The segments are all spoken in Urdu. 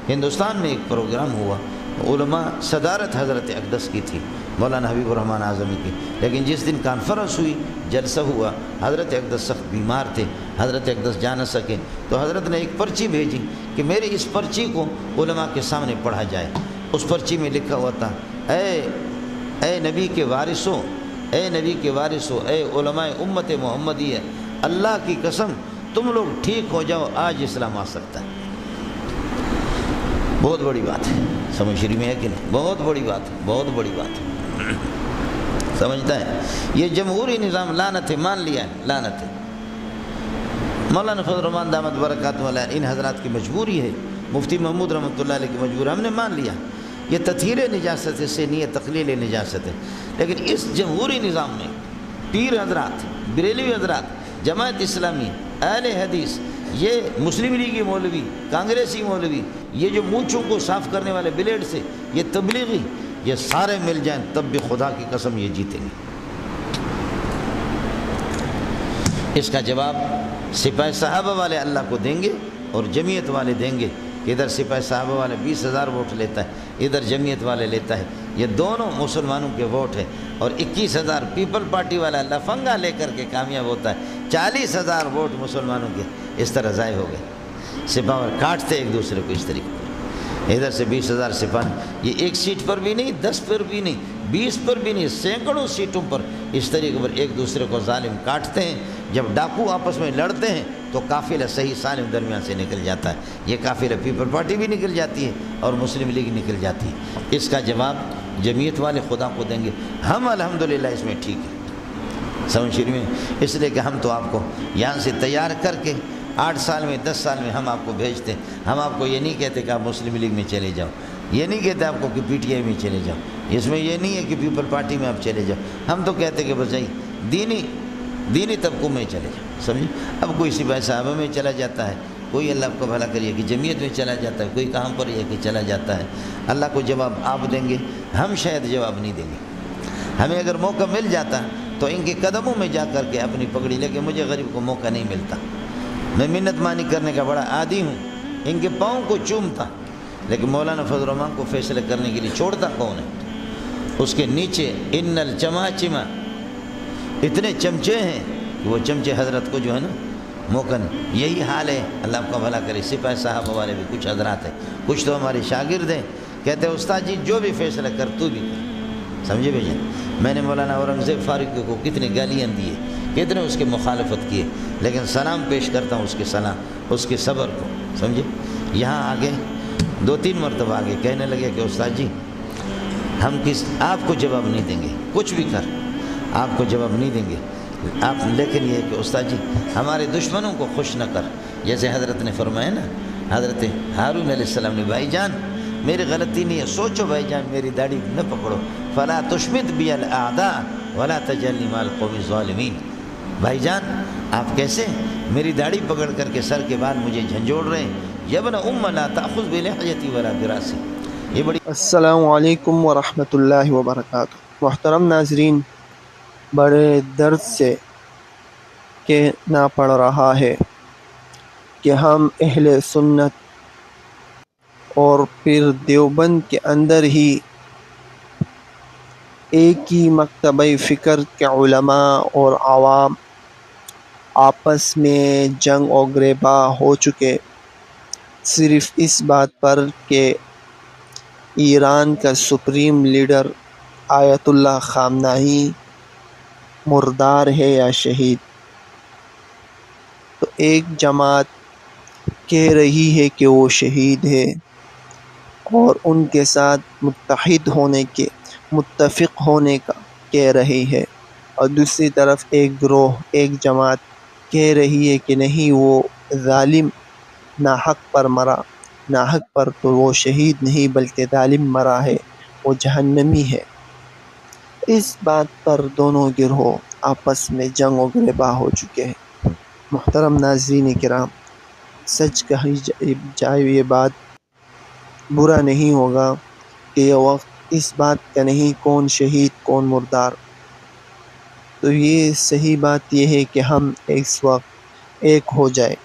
ہندوستان میں ایک پروگرام ہوا، علماء صدارت حضرت اقدس کی تھی، مولانا حبیب الرحمن اعظمی کی، لیکن جس دن کانفرنس ہوئی، جلسہ ہوا، حضرت اقدس سخت بیمار تھے، حضرت اقدس جا نہ سکے، تو حضرت نے ایک پرچی بھیجی کہ میری اس پرچی کو علماء کے سامنے پڑھا جائے۔ اس پرچی میں لکھا ہوا تھا، اے نبی کے وارثوں، اے نبی کے وارثوں، اے علماء امت محمدیہ، اللہ کی قسم تم لوگ ٹھیک ہو جاؤ، آج اسلام آ سکتا ہے۔ بہت بڑی بات ہے، سمجھ شریف میں ہے کہ نہیں؟ بہت بڑی بات ہے، بہت بڑی بات ہے، سمجھتا ہے؟ یہ جمہوری نظام لعنت ہے، مان لیا ہے، لعنت ہے۔ مولانا فضل الرحمن دامت برکاتہ علیہ، ان حضرات کی مجبوری ہے، مفتی محمود رحمۃ اللہ علیہ کی مجبوری، ہم نے مان لیا۔ یہ تطہیر نجاست سے نہیں ہے، تقلیل نجاست ہے، لیکن اس جمہوری نظام میں پیر حضرات، بریلوی حضرات، جماعت اسلامی، اہل حدیث، یہ مسلم لیگی مولوی، کانگریسی مولوی، یہ جو مونچھوں کو صاف کرنے والے بلیڈ سے، یہ تبلیغی، یہ سارے مل جائیں تب بھی خدا کی قسم یہ جیتیں گے۔ اس کا جواب سپاہ صحابہ والے اللہ کو دیں گے اور جمعیت والے دیں گے، کہ ادھر سپاہ صحابہ والے 20,000 ووٹ لیتا ہے، ادھر جمعیت والے لیتا ہے، یہ دونوں مسلمانوں کے ووٹ ہیں، اور 21,000 پیپل پارٹی والا لفنگا لے کر کے کامیاب ہوتا ہے، 40,000 ووٹ مسلمانوں کے اس طرح ضائع ہو گئے۔ سپاہ کاٹتے ایک دوسرے کو اس طریقے پر، ادھر سے 20,000 سپاہ، یہ ایک سیٹ پر بھی نہیں، 10 پر بھی نہیں، 20 پر بھی نہیں، سینکڑوں سیٹوں پر اس طریقے پر ایک دوسرے کو ظالم کاٹتے ہیں۔ جب ڈاکو آپس میں لڑتے ہیں تو قافلہ صحیح سالم درمیان سے نکل جاتا ہے، یہ قافلہ پیپل پارٹی بھی نکل جاتی ہے اور مسلم لیگ نکل جاتی ہے۔ اس کا جواب جمعیت والے خدا کو دیں گے، ہم الحمدللہ اس میں ٹھیک ہے، سمجھ شریف میں، اس لیے کہ ہم تو آپ کو یہاں سے تیار کر کے 8 سال میں 10 سال میں ہم آپ کو بھیجتے ہیں۔ ہم آپ کو یہ نہیں کہتے کہ آپ مسلم لیگ میں چلے جاؤ، یہ نہیں کہتے آپ کو کہ پی ٹی آئی میں چلے جاؤ، اس میں یہ نہیں ہے کہ پیپل پارٹی میں آپ چلے جاؤ، ہم تو کہتے کہ بس دینی طبقوں میں چلے جاؤ، سمجھے؟ اب کوئی سپاہ صحابہ میں چلا جاتا ہے، کوئی اللہ کو بھلا کریے کہ جمعیت میں چلا جاتا ہے، کوئی کہاں پر یہ کہ چلا جاتا ہے۔ اللہ کو جواب آپ دیں گے، ہم شاید جواب نہیں دیں گے۔ ہمیں اگر موقع مل جاتا تو ان کے قدموں میں جا کر کے اپنی پگڑی لے کے، مجھے غریب کو موقع نہیں ملتا، میں منت مانی کرنے کا بڑا عادی ہوں، ان کے پاؤں کو چومتا، لیکن مولانا فضل الرحمن کو فیصلے کرنے کے لیے چھوڑتا کون ہے؟ اس کے نیچے ان الچماچما، اتنے چمچے ہیں کہ وہ چمچے حضرت کو جو ہے نا موقع نہیں۔ یہی حال ہے، اللہ آپ کا بھلا کرے۔ سپاہ صحابہ والے بھی کچھ حضرات ہیں، کچھ تو ہمارے شاگرد ہیں، کہتے ہیں استاد جی جو بھی فیصلہ کر تو بھی کر، سمجھے بھیا؟ میں نے مولانا اورنگزیب فاروقی کو کتنی گالیاں دیے، کتنے اس کے مخالفت کیے، لیکن سلام پیش کرتا ہوں اس کے سلام، اس کے صبر کو، سمجھے؟ یہاں آگے 2-3 مرتبہ آگے کہنے لگے کہ استاد جی ہم آپ کو جواب نہیں دیں گے، کچھ بھی کر آپ کو جواب نہیں دیں گے آپ، لیکن یہ کہ استاد جی ہمارے دشمنوں کو خوش نہ کر، جیسے حضرت نے فرمایا نا، حضرت ہارون علیہ السلام نے، بھائی جان میری غلطی نہیں ہے، سوچو بھائی جان میری داڑھی نہ پکڑو، فلا تشمت بی الاعداء ولا تجعلنی مع القوم الظالمین، بھائی جان آپ کیسے میری داڑھی پکڑ کر کے سر کے بعد مجھے جھنجھوڑ رہے ہیں، یبن ام لا تأخذ بلحیتی ولا براسی، یہ بڑی۔ السلام علیکم ورحمۃ اللہ وبرکاتہ۔ محترم ناظرین، بڑے درد سے کہنا پڑ رہا ہے کہ ہم اہل سنت اور پھر دیوبند کے اندر ہی ایک ہی مکتبہ فکر کے علماء اور عوام آپس میں جنگ و گریباں ہو چکے، صرف اس بات پر کہ ایران کا سپریم لیڈر آیت اللہ خامنہی مردار ہے یا شہید۔ تو ایک جماعت کہہ رہی ہے کہ وہ شہید ہے اور ان کے ساتھ متفق ہونے کا کہہ رہی ہے، اور دوسری طرف ایک گروہ، ایک جماعت کہہ رہی ہے کہ نہیں، وہ ظالم ناحق پر مرا، ناحق پر تو وہ شہید نہیں بلکہ ظالم مرا ہے، وہ جہنمی ہے۔ اس بات پر دونوں گروہ آپس میں جنگ و گریباں ہو چکے ہیں۔ محترم ناظرین کرام، سچ کہی جائے یہ بات برا نہیں ہوگا کہ یہ وقت اس بات کا نہیں کون شہید کون مردار، تو یہ صحیح بات یہ ہے کہ ہم اس وقت ایک ہو جائے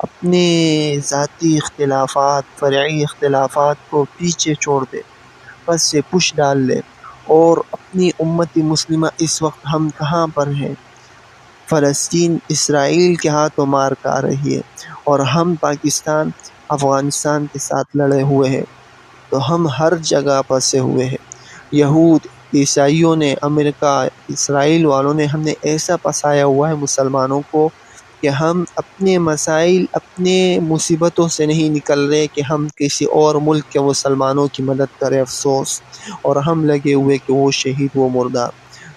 اپنے ذاتی اختلافات، فرعی اختلافات کو پیچھے چھوڑ دے، پس سے پش ڈال لے، اور اپنی امت مسلمہ اس وقت ہم کہاں پر ہیں؟ فلسطین اسرائیل کے ہاتھوں مار کھا رہی ہے، اور ہم پاکستان افغانستان کے ساتھ لڑے ہوئے ہیں، تو ہم ہر جگہ پھنسے ہوئے ہیں۔ یہود، عیسائیوں نے، امریکہ، اسرائیل والوں نے ہمیں ایسا پھنسایا ہوا ہے مسلمانوں کو کہ ہم اپنے مسائل، اپنے مصیبتوں سے نہیں نکل رہے کہ ہم کسی اور ملک کے مسلمانوں کی مدد کریں، افسوس، اور ہم لگے ہوئے کہ وہ شہید، وہ مردہ۔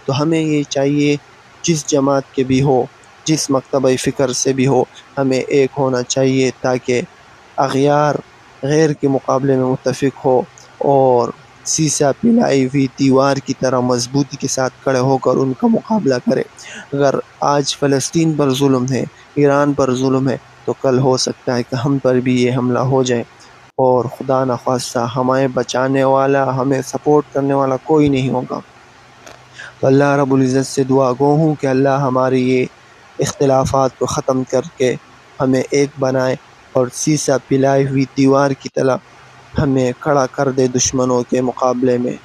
تو ہمیں یہ چاہیے، جس جماعت کے بھی ہو، جس مکتبہ فکر سے بھی ہو، ہمیں ایک ہونا چاہیے تاکہ اغیار غیر کے مقابلے میں متفق ہو اور سیسا پلائی ہوئی دیوار کی طرح مضبوطی کے ساتھ کھڑے ہو کر ان کا مقابلہ کرے۔ اگر آج فلسطین پر ظلم ہے، ایران پر ظلم ہے، تو کل ہو سکتا ہے کہ ہم پر بھی یہ حملہ ہو جائے، اور خدا نخواستہ ہمیں بچانے والا، ہمیں سپورٹ کرنے والا کوئی نہیں ہوگا۔ تو اللہ رب العزت سے دعا گو ہوں کہ اللہ ہماری یہ اختلافات کو ختم کر کے ہمیں ایک بنائے، اور سیسا پلائی ہوئی دیوار کی طرح ہمیں کھڑا کر دے دشمنوں کے مقابلے میں۔